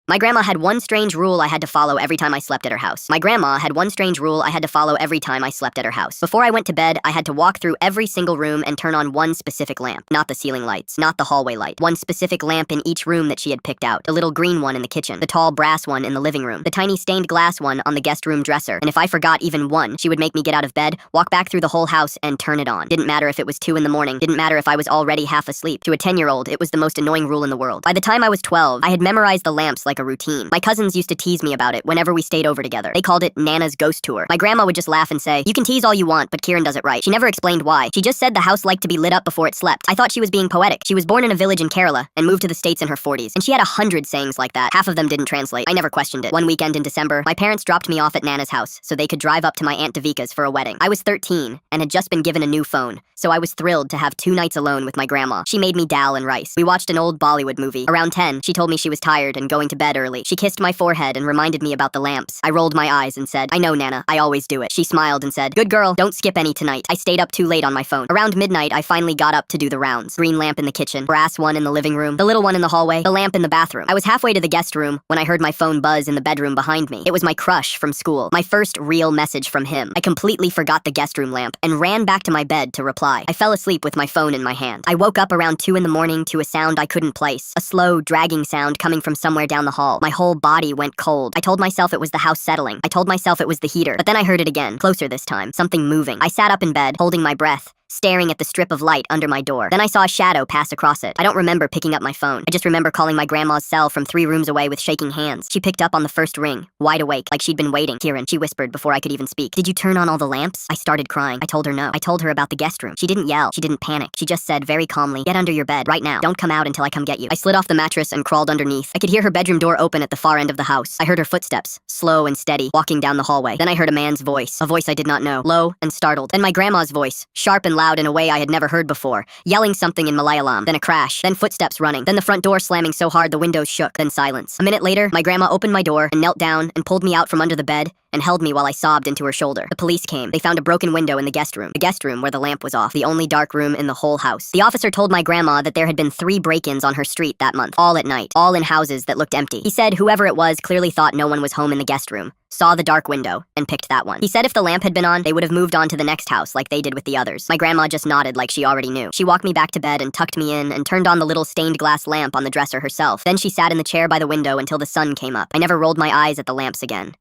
My grandma had one strange rule I had to follow every time I slept at her house. Before I went to bed, I had to walk through every single room and turn on one specific lamp. Not the ceiling lights, not the hallway light. One specific lamp in each room that she had picked out. The little green one in the kitchen, the tall brass one in the living room, the tiny stained glass one on the guest room dresser. And if I forgot even one, she would make me get out of bed, walk back through the whole house, and turn it on. Didn't matter if it was 2 in the morning, didn't matter if I was already half asleep. To a 10-year-old, it was the most annoying rule in the world. By the time I was 12, I had memorized the lamps like a routine. My cousins used to tease me about it whenever we stayed over together. They called it Nana's ghost tour. My grandma would just laugh and say, "You can tease all you want, but Kieran does it right." She never explained why. She just said the house liked to be lit up before it slept. I thought she was being poetic. She was born in a village in Kerala and moved to the States in her 40s. And she had 100 sayings like that. Half of them didn't translate. I never questioned it. One weekend in December, my parents dropped me off at Nana's house so they could drive up to my Aunt Devika's for a wedding. I was 13 and had just been given a new phone, so I was thrilled to have 2 nights alone with my grandma. She made me dal and rice. We watched an old Bollywood movie. Around 10, she told me she was tired and going to bed early. She kissed my forehead and reminded me about the lamps. I rolled my eyes and said, "I know, Nana, I always do it." She smiled and said, "Good girl, don't skip any tonight." I stayed up too late on my phone. Around midnight, I finally got up to do the rounds. Green lamp in the kitchen, brass one in the living room, the little one in the hallway, the lamp in the bathroom. I was halfway to the guest room when I heard my phone buzz in the bedroom behind me. It was my crush from school, my first real message from him. I completely forgot the guest room lamp and ran back to my bed to reply. I fell asleep with my phone in my hand. I woke up around 2 in the morning to a sound I couldn't place, a slow, dragging sound coming from somewhere down the hall. My whole body went cold. I told myself it was the house settling. I told myself it was the heater. But then I heard it again, closer this time, something moving. I sat up in bed, holding my breath, staring at the strip of light under my door. Then I saw a shadow pass across it. I don't remember picking up my phone. I just remember calling my grandma's cell from 3 rooms away with shaking hands. She picked up on the first ring, wide awake, like she'd been waiting. "Kieran," she whispered before I could even speak. "Did you turn on all the lamps?" I started crying. I told her no. I told her about the guest room. She didn't yell. She didn't panic. She just said very calmly, "Get under your bed right now. Don't come out until I come get you." I slid off the mattress and crawled underneath. I could hear her bedroom door open at the far end of the house. I heard her footsteps, slow and steady, walking down the hallway. Then I heard a man's voice, a voice I did not know, low and startled. Then my grandma's voice, sharp and loud in a way I had never heard before, yelling something in Malayalam. Then a crash. Then footsteps running. Then the front door slamming so hard the windows shook. Then silence. A minute later, my grandma opened my door and knelt down and pulled me out from under the bed and held me while I sobbed into her shoulder. The police came. They found a broken window in the guest room where the lamp was off, the only dark room in the whole house. The officer told my grandma that there had been 3 break-ins on her street that month, all at night, all in houses that looked empty. He said whoever it was clearly thought no one was home in the guest room, saw the dark window, and picked that one. He said if the lamp had been on, they would have moved on to the next house like they did with the others. My grandma just nodded like she already knew. She walked me back to bed and tucked me in and turned on the little stained glass lamp on the dresser herself. Then she sat in the chair by the window until the sun came up. I never rolled my eyes at the lamps again.